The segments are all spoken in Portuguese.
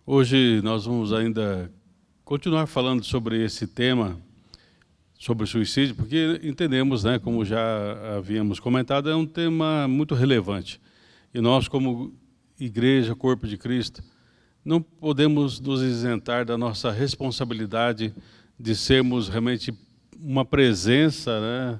Hoje nós vamos ainda continuar falando sobre esse tema, sobre o suicídio, porque entendemos, né, como já havíamos comentado, é um tema muito relevante. E nós, como Igreja, Corpo de Cristo, não podemos nos isentar da nossa responsabilidade de sermos realmente uma presença, né,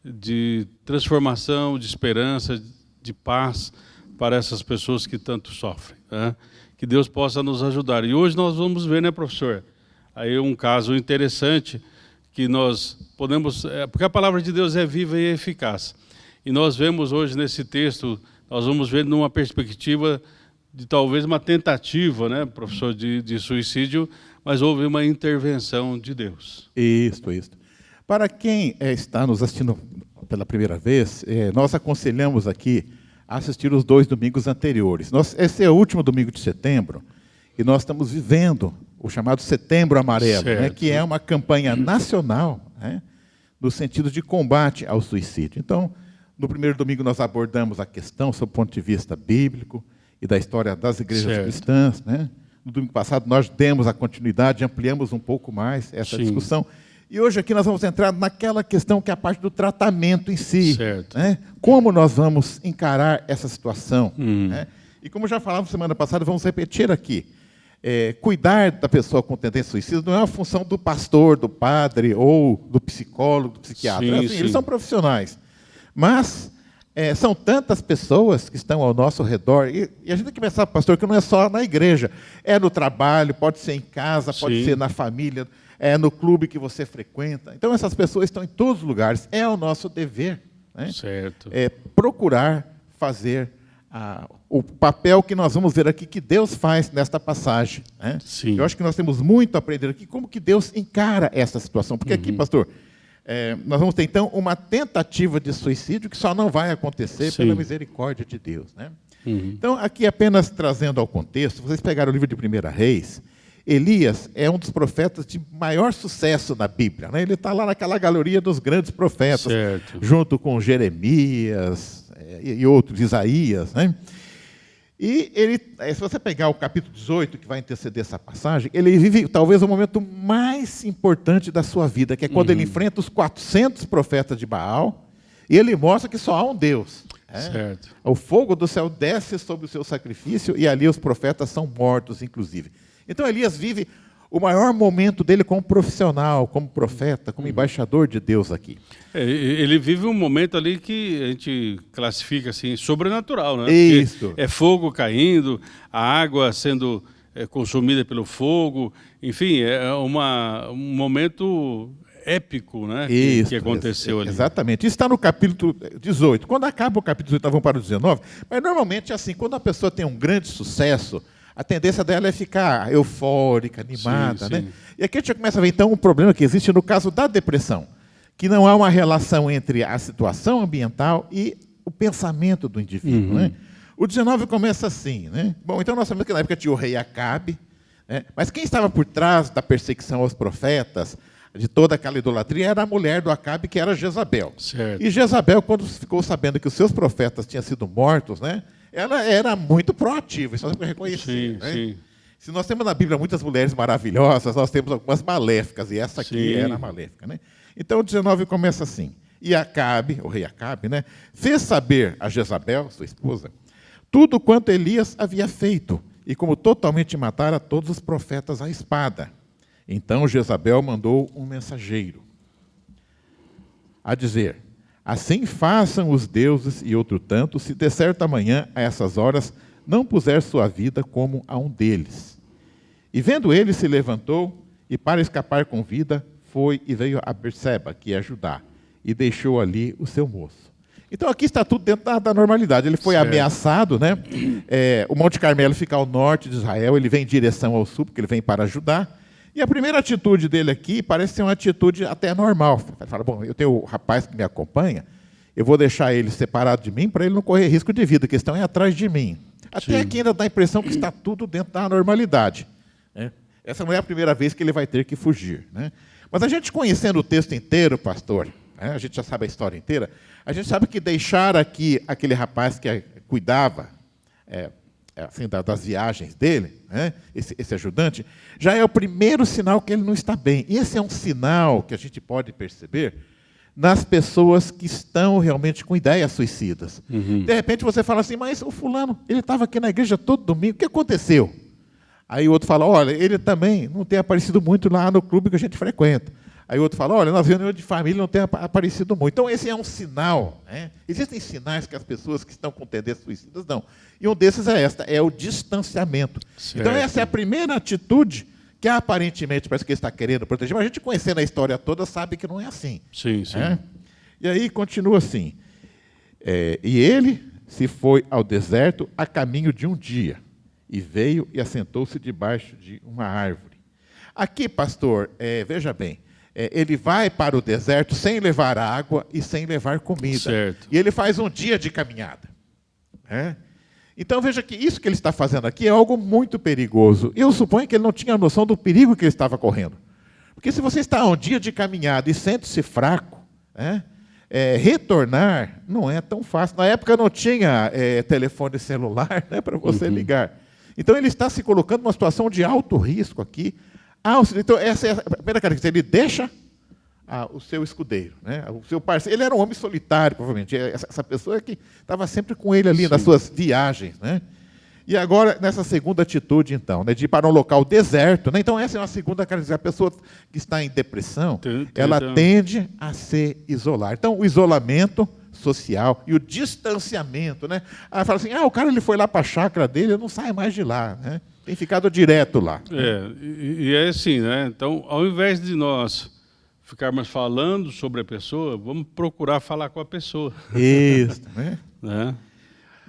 de transformação, de esperança, de paz para essas pessoas que tanto sofrem, né? Que Deus possa nos ajudar. E hoje nós vamos ver, né, professor, aí um caso interessante que nós podemos, porque a palavra de Deus é viva e eficaz. E nós vemos hoje nesse texto, nós vamos ver numa perspectiva de talvez uma tentativa, né, professor, de suicídio, mas houve uma intervenção de Deus. Isso. Para quem está nos assistindo pela primeira vez, nós aconselhamos aqui a assistir os 2 domingos anteriores. Esse é o último domingo de setembro, e nós estamos vivendo o chamado Setembro Amarelo, né, que é uma campanha nacional, né, no sentido de combate ao suicídio. Então, no primeiro domingo nós abordamos a questão sob o ponto de vista bíblico e da história das igrejas cristãs, né? No domingo passado nós demos a continuidade, ampliamos um pouco mais essa discussão. E hoje aqui nós vamos entrar naquela questão que é a parte do tratamento em si. Né? Como nós vamos encarar essa situação. Né? E como já falamos semana passada, vamos repetir aqui. Cuidar da pessoa com tendência suicida não é uma função do pastor, do padre, ou do psicólogo, do psiquiatra. Eles são profissionais. Mas são tantas pessoas que estão ao nosso redor. E a gente tem que pensar, pastor, que não é só na igreja. É no trabalho, pode ser em casa, pode ser na família, é no clube que você frequenta. Então, essas pessoas estão em todos os lugares. É o nosso dever, né? Procurar fazer o papel que nós vamos ver aqui, que Deus faz nesta passagem. Né? Eu acho que nós temos muito a aprender aqui, como que Deus encara essa situação. Porque aqui, pastor, nós vamos ter, então, uma tentativa de suicídio que só não vai acontecer pela misericórdia de Deus. Né? Então, aqui apenas trazendo ao contexto, vocês pegaram o livro de 1 Reis, Elias é um dos profetas de maior sucesso na Bíblia. Né? Ele está lá naquela galeria dos grandes profetas, junto com Jeremias e outros, Isaías. Né? E ele, se você pegar o capítulo 18, que vai anteceder essa passagem, ele vive talvez o momento mais importante da sua vida, que é quando ele enfrenta os 400 profetas de Baal, e ele mostra que só há um Deus. O fogo do céu desce sobre o seu sacrifício, e ali os profetas são mortos, inclusive. Então, Elias vive o maior momento dele como profissional, como profeta, como embaixador de Deus aqui. Ele vive um momento ali que a gente classifica assim, sobrenatural, né? Isso. É fogo caindo, a água sendo consumida pelo fogo, enfim, é um momento épico, né, que aconteceu ali. Exatamente. Isso está no capítulo 18. Quando acaba o capítulo 18, nós vamos para o 19, mas normalmente é assim, quando a pessoa tem um grande sucesso, a tendência dela é ficar eufórica, animada. Né? E aqui a gente começa a ver, então, um problema que existe no caso da depressão, que não há uma relação entre a situação ambiental e o pensamento do indivíduo. Né? O 19 começa assim. Né? Bom, então nós sabemos que na época tinha o rei Acabe, né? Mas quem estava por trás da perseguição aos profetas, de toda aquela idolatria, era a mulher do Acabe, que era Jezabel. E Jezabel, quando ficou sabendo que os seus profetas tinham sido mortos, né? Ela era muito proativa, isso nós temos que reconhecer. Né? Se nós temos na Bíblia muitas mulheres maravilhosas, nós temos algumas maléficas, e essa aqui era maléfica. Né? Então, o 19 começa assim. E Acabe, o rei Acabe, né, fez saber a Jezabel, sua esposa, tudo quanto Elias havia feito, e como totalmente matara todos os profetas à espada. Então, Jezabel mandou um mensageiro a dizer: assim façam os deuses e outro tanto, se de certo amanhã, a essas horas, não puser sua vida como a um deles. E vendo ele, se levantou, e para escapar com vida, foi e veio a Berseba, que é Judá, e deixou ali o seu moço. Então aqui está tudo dentro da normalidade. Ele foi ameaçado, né? O Monte Carmelo fica ao norte de Israel, ele vem em direção ao sul, porque ele vem para Judá. E a primeira atitude dele aqui parece ser uma atitude até normal. Ele fala, bom, eu tenho o rapaz que me acompanha, eu vou deixar ele separado de mim para ele não correr risco de vida, que estão aí atrás de mim. Até aqui ainda dá a impressão que está tudo dentro da normalidade. Né? Essa não é a primeira vez que ele vai ter que fugir. Né? Mas a gente conhecendo o texto inteiro, pastor, né? A gente já sabe a história inteira, a gente sabe que deixar aqui aquele rapaz que cuidava assim, das viagens dele, né, esse ajudante, já é o primeiro sinal que ele não está bem. E esse é um sinal que a gente pode perceber nas pessoas que estão realmente com ideias suicidas. De repente você fala assim, mas o fulano, ele estava aqui na igreja todo domingo, o que aconteceu? Aí o outro fala, olha, ele também não tem aparecido muito lá no clube que a gente frequenta. Aí o outro fala, olha, nas reuniões de família não tem aparecido muito. Então, esse é um sinal. Né? Existem sinais que as pessoas que estão com tendências suicidas dão. E um desses é o distanciamento. Certo. Então, essa é a primeira atitude que aparentemente parece que ele está querendo proteger, mas a gente conhecendo a história toda sabe que não é assim. Sim, sim. Né? E aí continua assim. E ele se foi ao deserto a caminho de um dia, e veio e assentou-se debaixo de uma árvore. Aqui, pastor, veja bem, ele vai para o deserto sem levar água e sem levar comida. Certo. E ele faz um dia de caminhada. Né? Então, veja que isso que ele está fazendo aqui é algo muito perigoso. Eu suponho que ele não tinha noção do perigo que ele estava correndo. Porque se você está um dia de caminhada e sente-se fraco, né, retornar não é tão fácil. Na época não tinha telefone celular, né, para você ligar. Então, ele está se colocando numa situação de alto risco aqui. Então, essa é a primeira característica. Ele deixa o seu escudeiro, né? O seu parceiro. Ele era um homem solitário, provavelmente. Essa pessoa que estava sempre com ele ali, sim, nas suas viagens. Né? E agora, nessa segunda atitude, então, né, de ir para um local deserto. Né? Então, essa é uma segunda característica. A pessoa que está em depressão, ela tende a se isolar. Então, o isolamento social e o distanciamento. Né? Fala assim, o cara ele foi lá para a chácara dele, eu não saio mais de lá. Né? Tem ficado direto lá. E é assim, né? Então, ao invés de nós ficarmos falando sobre a pessoa, vamos procurar falar com a pessoa. Isso, né?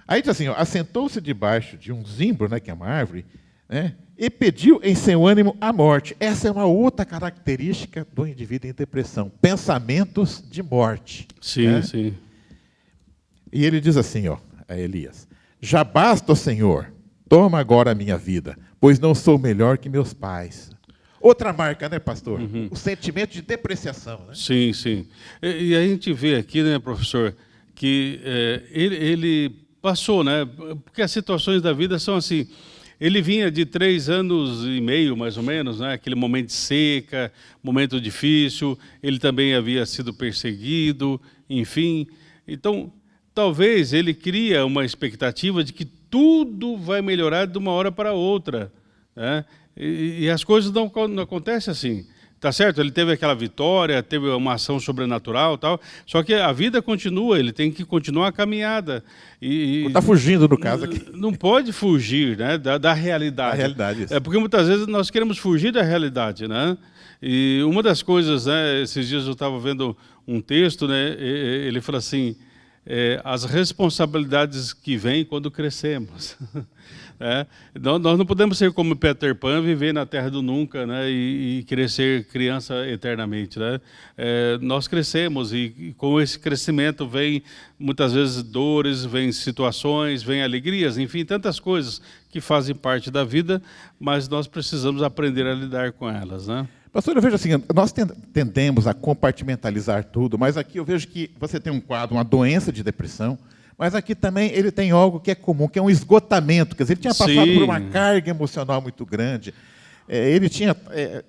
Aí diz assim, assentou-se debaixo de um zimbro, né, que é uma árvore, né, e pediu em seu ânimo a morte. Essa é uma outra característica do indivíduo em depressão, pensamentos de morte. Sim, né? sim. E ele diz assim, a Elias, já basta, Senhor, toma agora a minha vida, pois não sou melhor que meus pais. Outra marca, né, pastor? O sentimento de depreciação. Né? Sim, sim. E a gente vê aqui, né, professor, que ele passou, né? Porque as situações da vida são assim. Ele vinha de 3 anos e meio, mais ou menos, né? Aquele momento de seca, momento difícil. Ele também havia sido perseguido, enfim. Então, talvez ele cria uma expectativa de que tudo vai melhorar de uma hora para outra, né? E as coisas não acontecem assim, tá certo? Ele teve aquela vitória, teve uma ação sobrenatural, tal. Só que a vida continua, ele tem que continuar a caminhada. Está fugindo, no caso aqui. Não pode fugir, né, da realidade. Da realidade, isso. Porque muitas vezes nós queremos fugir da realidade, né? E uma das coisas, né, esses dias eu estava vendo um texto, né, ele fala assim, as responsabilidades que vêm quando crescemos. Nós não podemos ser como Peter Pan, viver na terra do nunca, né, e querer ser criança eternamente. Né? Nós crescemos e com esse crescimento vem muitas vezes dores, vem situações, vem alegrias, enfim, tantas coisas que fazem parte da vida, mas nós precisamos aprender a lidar com elas. Né? Pastor, eu vejo assim, nós tendemos a compartimentalizar tudo, mas aqui eu vejo que você tem um quadro, uma doença de depressão, mas aqui também ele tem algo que é comum, que é um esgotamento. Quer dizer, ele tinha passado por uma carga emocional muito grande. Ele tinha...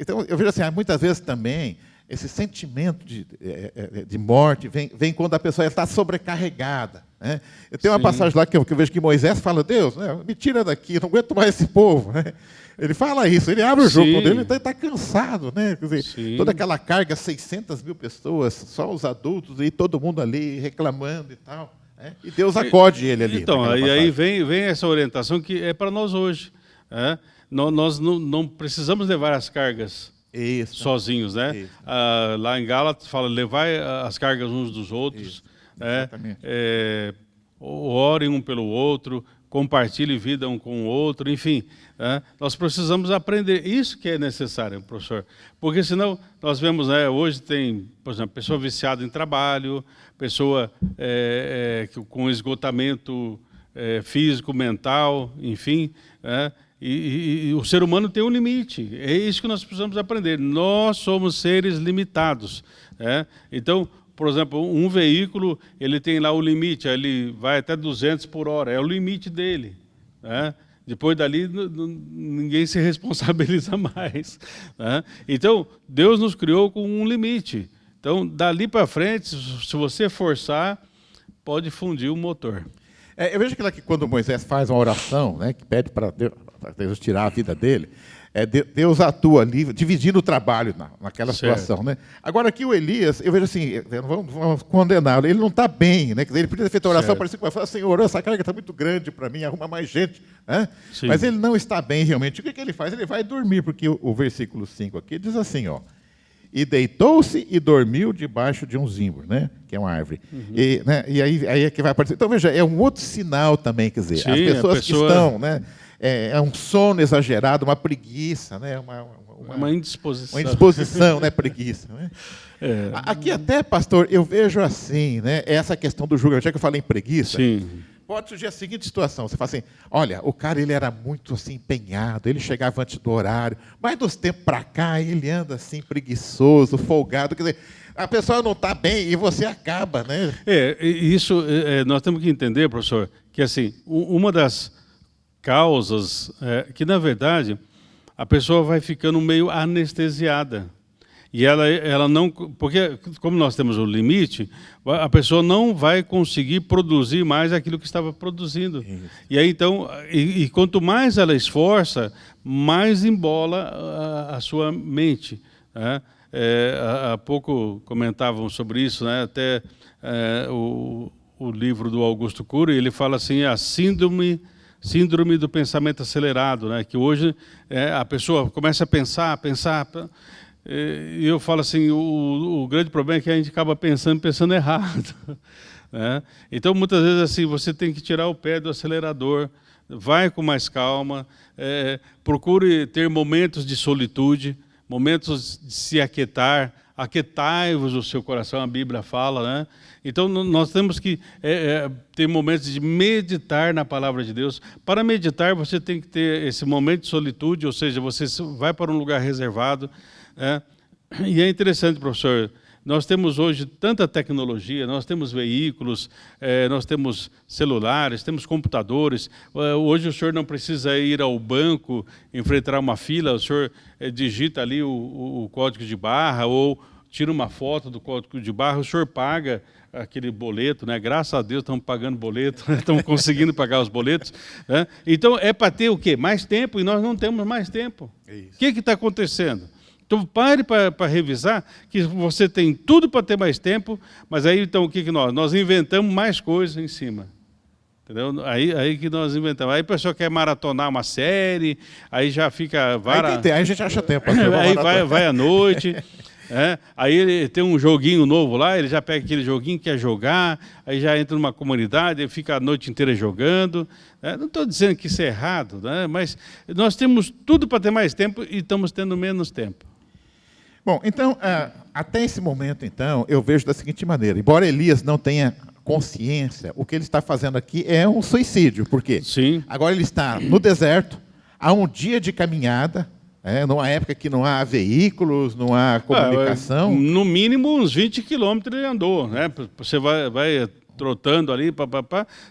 então, eu vejo assim, muitas vezes também, esse sentimento de morte vem quando a pessoa está sobrecarregada. Né? Eu tenho uma passagem lá que eu vejo que Moisés fala, Deus, né, me tira daqui, não aguento mais esse povo. Né? Ele fala isso, ele abre o jogo quando ele está cansado. Né? Quer dizer, toda aquela carga, 600 mil pessoas, só os adultos, e todo mundo ali reclamando e tal. E Deus acode ele ali. Então, aí vem essa orientação que é para nós hoje. Nós não precisamos levar as cargas sozinhos. Né? Lá em Gálatas fala, levai as cargas uns dos outros. Orem um pelo outro, compartilhem vida um com o outro, enfim. Nós precisamos aprender. Isso que é necessário, professor. Porque senão, nós vemos, né, hoje tem, por exemplo, pessoa viciada em trabalho, pessoa com esgotamento físico, mental, enfim. E o ser humano tem um limite. É isso que nós precisamos aprender. Nós somos seres limitados. Então, por exemplo, um veículo, ele tem lá o limite, ele vai até 200 por hora, é o limite dele. Depois dali, ninguém se responsabiliza mais, né? Então, Deus nos criou com um limite. Então, dali para frente, se você forçar, pode fundir o motor. Eu vejo que quando Moisés faz uma oração, né, que pede para Deus tirar a vida dele, Deus atua ali, dividindo o trabalho naquela situação. Né? Agora, aqui o Elias, eu vejo assim, vamos condená-lo, ele não está bem, né? Ele podia ter feito a oração, parecia que vai falar, Senhor, essa carga está muito grande para mim, arruma mais gente. Né? Mas ele não está bem realmente. O que ele faz? Ele vai dormir, porque o versículo 5 aqui diz assim, ó, e deitou-se e dormiu debaixo de um zimbro, né? Que é uma árvore. E aí é que vai aparecer. Então, veja, é um outro sinal também, quer dizer, as pessoas que estão, né? É um sono exagerado, uma preguiça, né? Uma indisposição. Uma indisposição, né? Preguiça. Né? Aqui até, pastor, eu vejo assim, né? Essa questão do julgamento, já que eu falei em preguiça, pode surgir a seguinte situação, você fala assim, olha, o cara ele era muito assim, empenhado, ele chegava antes do horário, mas dos tempos para cá ele anda assim, preguiçoso, folgado, quer dizer, a pessoa não está bem e você acaba, né? Isso nós temos que entender, professor, que assim, uma das causas que, na verdade, a pessoa vai ficando meio anestesiada. E ela não... Porque, como nós temos o limite, a pessoa não vai conseguir produzir mais aquilo que estava produzindo. Isso. E aí, então, quanto mais ela esforça, mais embola a sua mente. Né? Há pouco comentavam sobre isso, né? Até o livro do Augusto Cury, ele fala assim, a síndrome do pensamento acelerado, né? Que hoje a pessoa começa a pensar, e eu falo assim, o grande problema é que a gente acaba pensando errado. Né? Então, muitas vezes, assim, você tem que tirar o pé do acelerador, vai com mais calma, procure ter momentos de solitude, momentos de se aquietar, aquietai-vos o seu coração, a Bíblia fala, né? Então, nós temos que ter momentos de meditar na palavra de Deus. Para meditar, você tem que ter esse momento de solitude, ou seja, você vai para um lugar reservado. E é interessante, professor, nós temos hoje tanta tecnologia, nós temos veículos, nós temos celulares, temos computadores. Hoje o senhor não precisa ir ao banco, enfrentar uma fila, o senhor digita ali o código de barra ou tira uma foto do código de barra, o senhor paga aquele boleto, né? Graças a Deus estamos pagando boleto, né? Estamos conseguindo pagar os boletos. Né? Então é para ter o quê? Mais tempo, e nós não temos mais tempo. O que está acontecendo? Então pare para revisar que você tem tudo para ter mais tempo, mas aí então o que nós inventamos mais coisas em cima. Entendeu? Aí que nós inventamos. Aí a pessoa quer maratonar uma série, aí já fica... Aí a gente acha tempo. Aí vai à noite... Aí ele tem um joguinho novo lá, ele já pega aquele joguinho, quer jogar, aí já entra numa comunidade, ele fica a noite inteira jogando. Não estou dizendo que isso é errado, né? Mas nós temos tudo para ter mais tempo e estamos tendo menos tempo. Bom, então, até esse momento, então, eu vejo da seguinte maneira, embora Elias não tenha consciência, o que ele está fazendo aqui é um suicídio, por quê? Sim. Agora ele está no deserto, há um dia de caminhada, numa época que não há veículos, não há comunicação. No mínimo uns 20 quilômetros ele andou, né? Você vai trotando ali,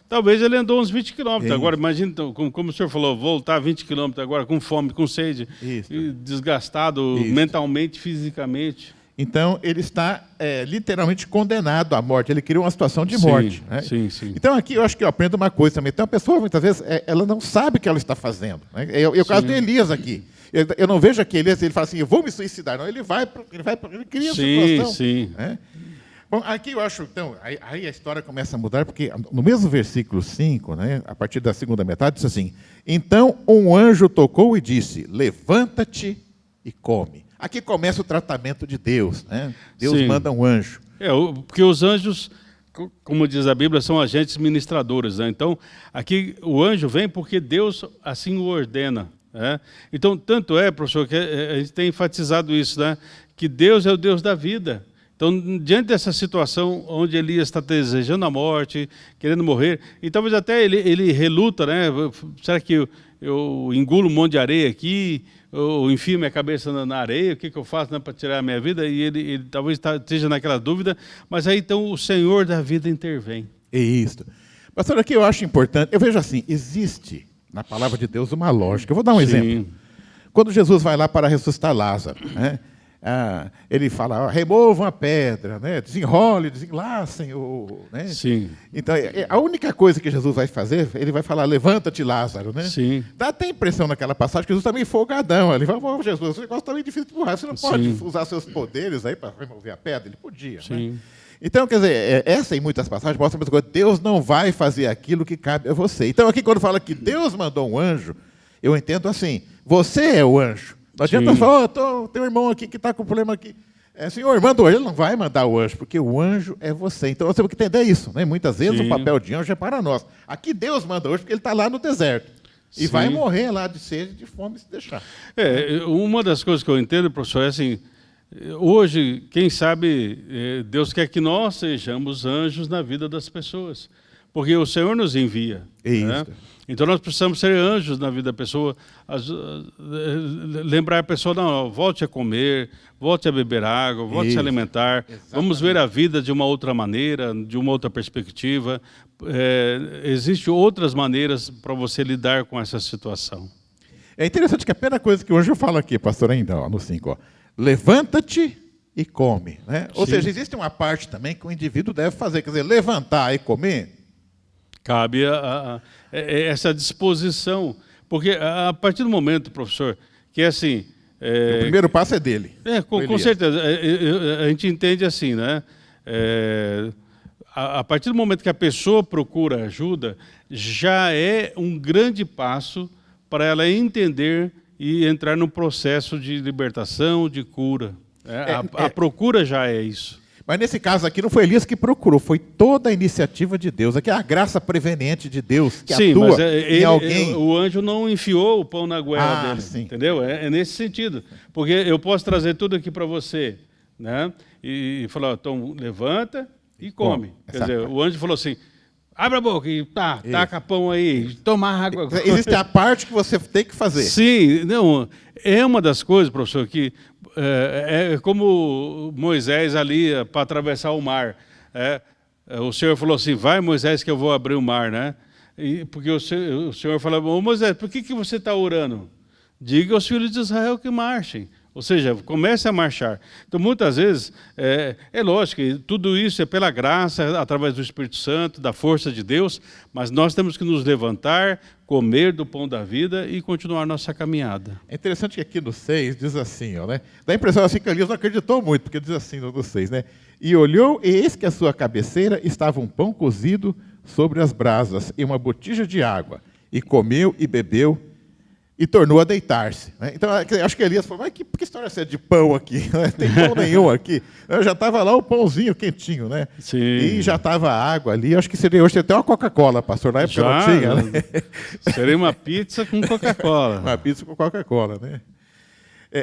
talvez ele andou uns 20 quilômetros. Agora, imagina, como o senhor falou, voltar 20 quilômetros agora com fome, com sede, e desgastado mentalmente, fisicamente. Então, ele está literalmente condenado à morte. Ele cria uma situação de morte. Né? Sim. Então, aqui eu acho que eu aprendo uma coisa também. Então, a pessoa, muitas vezes, ela não sabe o que ela está fazendo. Né? É o caso do Elias aqui. Eu não vejo aqui Elias, ele fala assim, eu vou me suicidar. Não, ele cria a situação. Sim. Né? Bom, aqui eu acho, então, aí a história começa a mudar, porque no mesmo versículo 5, né, a partir da segunda metade, diz assim, então um anjo tocou e disse, levanta-te e come. Aqui começa o tratamento de Deus, né? Deus manda um anjo. Porque os anjos, como diz a Bíblia, são agentes ministradores. Né? Então, aqui o anjo vem porque Deus assim o ordena. Né? Então, tanto professor, que a gente tem enfatizado isso, né? Que Deus é o Deus da vida. Então, diante dessa situação onde Elias está desejando a morte, querendo morrer, e talvez até ele reluta, né? Será que eu engulo um monte de areia aqui, ou enfio minha cabeça na areia, o que eu faço, né, para tirar a minha vida? E ele talvez esteja naquela dúvida, mas aí então o Senhor da vida intervém. É isso. Pastor, aqui eu acho importante, eu vejo assim, existe na palavra de Deus uma lógica. Eu vou dar um exemplo. Sim. Quando Jesus vai lá para ressuscitar Lázaro, né? Ele fala, removam a pedra, né? Desenrole, desenlacem. Né? Sim. Então, a única coisa que Jesus vai fazer, ele vai falar, levanta-te, Lázaro. Né? Sim. Dá até a impressão naquela passagem que Jesus está meio folgadão. Ele fala, Jesus, esse negócio está meio difícil de empurrar. Você não pode usar seus poderes aí para remover a pedra? Ele podia. Sim. Né? Então, quer dizer, essa e muitas passagens mostram a mesma coisa. Deus não vai fazer aquilo que cabe a você. Então, aqui quando fala que Deus mandou um anjo, eu entendo assim, você é o anjo. Não adianta falar, tem um irmão aqui que está com problema aqui. Senhor, manda ele, não vai mandar o anjo, porque o anjo é você. Então, nós temos que entender isso. Né? Muitas vezes o papel de anjo é para nós. Aqui Deus manda o anjo porque ele está lá no deserto. E vai morrer lá de sede, de fome, se deixar. Uma das coisas que eu entendo, professor, é assim, hoje, quem sabe, Deus quer que nós sejamos anjos na vida das pessoas. Porque o Senhor nos envia. Né? Então nós precisamos ser anjos na vida da pessoa. Lembrar a pessoa, não, volte a comer, volte a beber água, volte a se alimentar. Exatamente. Vamos ver a vida de uma outra maneira, de uma outra perspectiva. Existem outras maneiras para você lidar com essa situação. É interessante que a primeira coisa que hoje eu falo aqui, pastor, ainda, ó, no 5, levanta-te e come. Né? Ou seja, existe uma parte também que o indivíduo deve fazer, quer dizer, levantar e comer. Cabe essa disposição, porque a partir do momento, professor, que é assim... o primeiro passo é dele. Com certeza. A gente entende assim, né? A partir do momento que a pessoa procura ajuda, já é um grande passo para ela entender e entrar no processo de libertação, de cura. A procura já é isso. Mas nesse caso aqui não foi Elias que procurou, foi toda a iniciativa de Deus. Aqui é a graça preveniente de Deus que atua em alguém. O anjo não enfiou o pão na goela dele, entendeu? É nesse sentido. Porque eu posso trazer tudo aqui para você, né? E falar, então levanta e come. Quer dizer, o anjo falou assim, abre a boca e taca pão aí, toma água. Existe a parte que você tem que fazer. Sim, não, é uma das coisas, professor, que é como Moisés ali para atravessar o mar. O Senhor falou assim, vai Moisés que eu vou abrir o mar, né? Porque o Senhor falou, Moisés, por que você está orando? Diga aos filhos de Israel que marchem. Ou seja, comece a marchar. Então, muitas vezes, é lógico que tudo isso é pela graça, através do Espírito Santo, da força de Deus, mas nós temos que nos levantar, comer do pão da vida e continuar nossa caminhada. É interessante que aqui no 6 diz assim, né? Dá a impressão assim que Elias não acreditou muito, porque diz assim no 6, né? E olhou, e eis que à sua cabeceira estava um pão cozido sobre as brasas e uma botija de água. E comeu e bebeu, e tornou a deitar-se. Né? Então, acho que Elias falou, mas que história é essa de pão aqui? Não tem pão nenhum aqui. Já estava lá o pãozinho quentinho, né? Sim. E já estava água ali. Acho que seria hoje até uma Coca-Cola, pastor. Na época não tinha, né? Seria uma pizza com Coca-Cola. Uma pizza com Coca-Cola, né?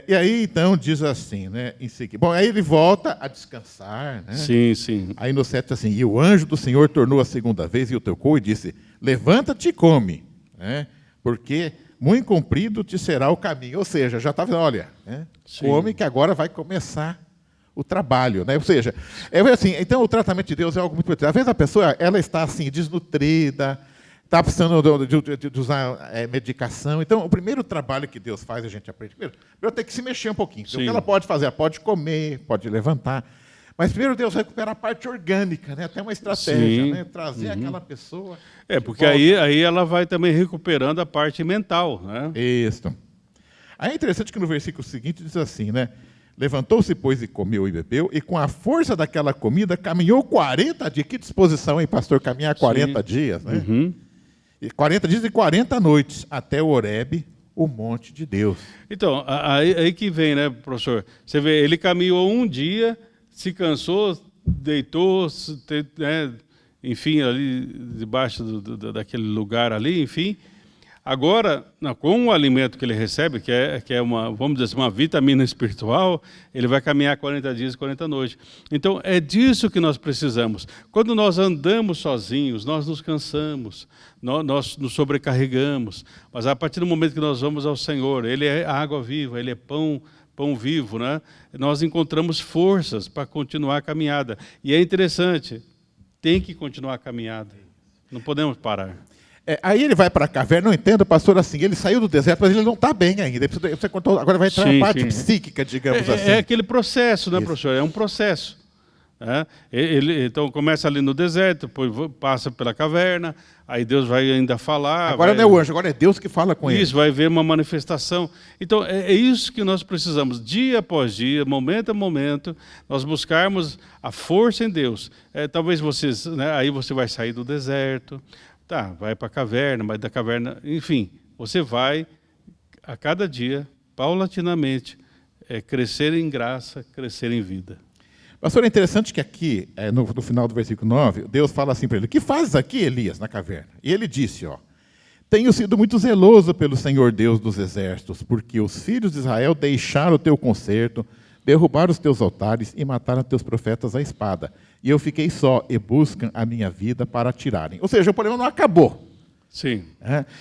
E aí, então, diz assim, né? Em seguida. Bom, aí ele volta a descansar, né? Sim, sim. Aí no 7, assim, e o anjo do Senhor tornou a segunda vez e o tocou e disse, levanta-te e come, né? Porque muito comprido te será o caminho. Ou seja, já estava, olha, né? Come que agora vai começar o trabalho, né? Ou seja, assim, então o tratamento de Deus é algo muito importante. Às vezes a pessoa ela está assim desnutrida, está precisando de usar medicação. Então, o primeiro trabalho que Deus faz, a gente aprende primeiro tem que se mexer um pouquinho. Então, o que ela pode fazer? Ela pode comer, pode levantar. Mas primeiro Deus recupera a parte orgânica, né? Até uma estratégia, né? Trazer aquela pessoa. Porque aí ela vai também recuperando a parte mental, né? Isso. Aí é interessante que no versículo seguinte diz assim, né? Levantou-se, pois, e comeu e bebeu, e com a força daquela comida caminhou 40 dias. Que disposição, hein, pastor? Caminhar 40 dias, né? 40 dias e 40 noites, até o Horebe, o monte de Deus. Então, aí que vem, né, professor? Você vê, ele caminhou um dia, se cansou, deitou, né, enfim, ali debaixo daquele lugar ali, enfim. Agora, com o alimento que ele recebe, que é uma, vamos dizer assim, uma vitamina espiritual, ele vai caminhar 40 dias e 40 noites. Então, é disso que nós precisamos. Quando nós andamos sozinhos, nós nos cansamos, nós nos sobrecarregamos. Mas a partir do momento que nós vamos ao Senhor, Ele é água viva, Ele é pão vivo, né? Nós encontramos forças para continuar a caminhada. E é interessante, tem que continuar a caminhada. Não podemos parar. Aí ele vai para a caverna, não entendo, pastor, assim, ele saiu do deserto, mas ele não está bem ainda. Você contou, agora vai entrar a parte psíquica, digamos assim. É aquele processo, né, professor? É um processo. Então começa ali no deserto, depois passa pela caverna, aí Deus vai ainda falar. Agora não é o anjo, agora é Deus que fala com ele. Isso, vai ver uma manifestação. Então é isso que nós precisamos, dia após dia, momento a momento, nós buscarmos a força em Deus. Talvez vocês, né, aí você vai sair do deserto, vai para a caverna, mas da caverna, enfim, você vai a cada dia, paulatinamente, crescer em graça, crescer em vida. Pastor, é interessante que aqui, no final do versículo 9, Deus fala assim para ele: o que fazes aqui, Elias, na caverna? E ele disse, tenho sido muito zeloso pelo Senhor Deus dos exércitos, porque os filhos de Israel deixaram o teu concerto, derrubaram os teus altares e mataram teus profetas à espada. E eu fiquei só, e buscam a minha vida para tirarem. Ou seja, o problema não acabou. Sim.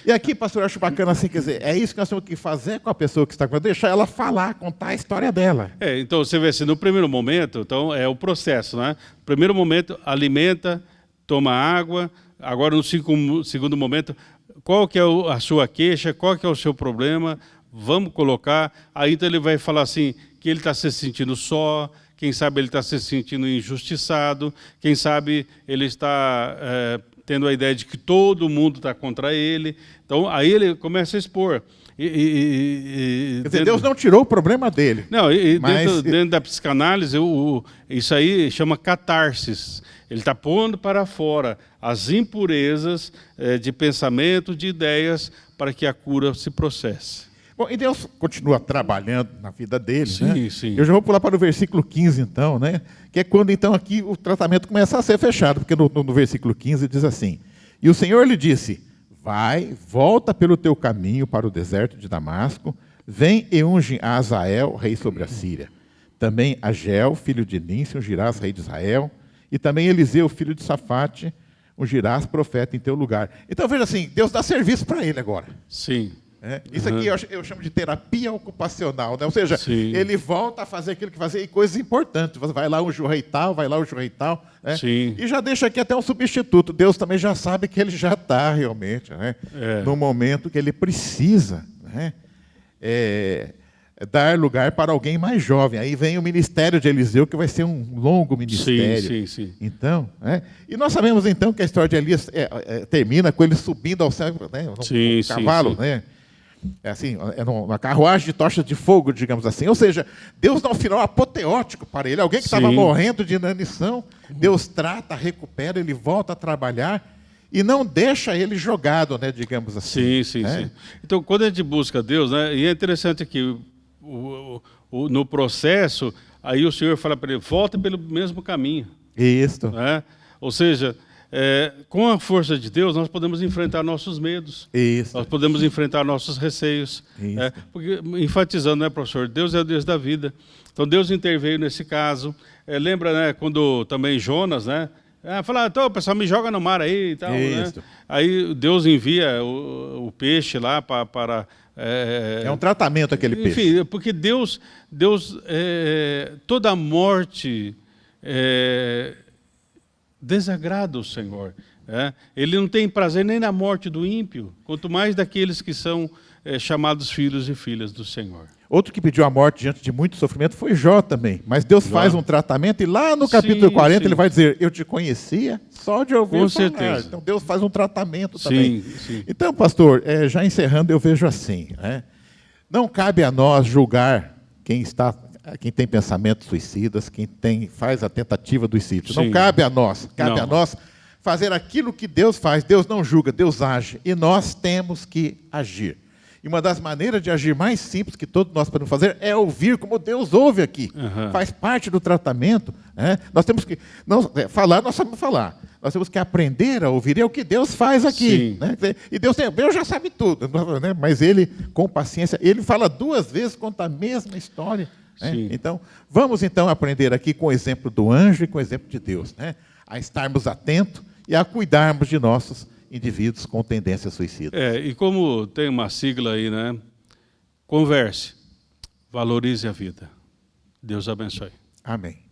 E aqui, pastor, eu acho bacana assim, quer dizer, é isso que nós temos que fazer com a pessoa que está com ela, deixar ela falar, contar a história dela. Então você vê assim, no primeiro momento, então é o processo, né? No primeiro momento, alimenta, toma água. Agora, no segundo momento, qual que é a sua queixa, qual que é o seu problema, vamos colocar. Aí então ele vai falar assim, que ele está se sentindo só, quem sabe ele está se sentindo injustiçado, quem sabe ele está tendo a ideia de que todo mundo está contra ele. Então, aí ele começa a expor. Quer dizer, Deus não tirou o problema dele. Não, dentro da psicanálise, isso aí chama catarsis. Ele está pondo para fora as impurezas de pensamento, de ideias, para que a cura se processe. Bom, e Deus continua trabalhando na vida dele, sim, né? Sim. Eu já vou pular para o versículo 15, então, né? Que é quando, então, aqui o tratamento começa a ser fechado, porque no versículo 15 diz assim: e o Senhor lhe disse, vai, volta pelo teu caminho para o deserto de Damasco, vem e unge a Azael, rei sobre a Síria. Também a Gel, filho de Nício, ungirás rei de Israel, e também Eliseu, filho de Safate, ungirás profeta em teu lugar. Então, veja assim, Deus dá serviço para ele agora. Sim. Isso aqui eu chamo de terapia ocupacional, né? Ou seja, ele volta a fazer aquilo que fazia, e coisas importantes. Você vai lá um rei tal, vai lá um rei tal. Né? E já deixa aqui até um substituto. Deus também já sabe que ele já está realmente, né? No momento que ele precisa, né? Dar lugar para alguém mais jovem. Aí vem o ministério de Eliseu, que vai ser um longo ministério. Sim. Então, e nós sabemos então que a história de Elias termina com ele subindo ao céu, né? Num cavalo, né? Assim, uma carruagem de tochas de fogo, digamos assim. Ou seja, Deus dá um final apoteótico para ele. Alguém que estava morrendo de inanição, Deus trata, recupera, ele volta a trabalhar e não deixa ele jogado, né, digamos assim. Sim. Então, quando a gente busca Deus, né, e é interessante que no processo, aí o Senhor fala para ele, volta pelo mesmo caminho. Isso. Né? Ou seja, com a força de Deus, nós podemos enfrentar nossos medos. Isso. Nós podemos enfrentar nossos receios. Porque, enfatizando, né, professor? Deus é o Deus da vida. Então, Deus interveio nesse caso. Lembra, né, quando também Jonas, né? Fala, então, o pessoal me joga no mar aí e tal. Né? Aí Deus envia o peixe lá para... É um tratamento aquele peixe. Enfim, porque Deus toda a morte... desagrada o Senhor. Ele não tem prazer nem na morte do ímpio, quanto mais daqueles que são chamados filhos e filhas do Senhor. Outro que pediu a morte diante de muito sofrimento foi Jó também. Mas Deus faz um tratamento e lá no capítulo 40 ele vai dizer, eu te conhecia só de ouvir falar. Certeza. Então Deus faz um tratamento também. Sim. Então, pastor, já encerrando, eu vejo assim, né? Não cabe a nós julgar quem tem pensamentos suicidas, quem faz a tentativa do suicídio. Não cabe a nós. Cabe a nós fazer aquilo que Deus faz. Deus não julga, Deus age. E nós temos que agir. E uma das maneiras de agir mais simples que todos nós podemos fazer é ouvir como Deus ouve aqui. Faz parte do tratamento. Né? Nós temos que... falar, nós sabemos falar. Nós temos que aprender a ouvir. É o que Deus faz aqui. Né? E Deus já sabe tudo. Né? Mas Ele, com paciência, Ele fala 2 vezes, conta a mesma história. Então, vamos então aprender aqui com o exemplo do anjo e com o exemplo de Deus, né? A estarmos atentos e a cuidarmos de nossos indivíduos com tendência suicida. E como tem uma sigla aí, né? Converse, valorize a vida. Deus abençoe. Amém.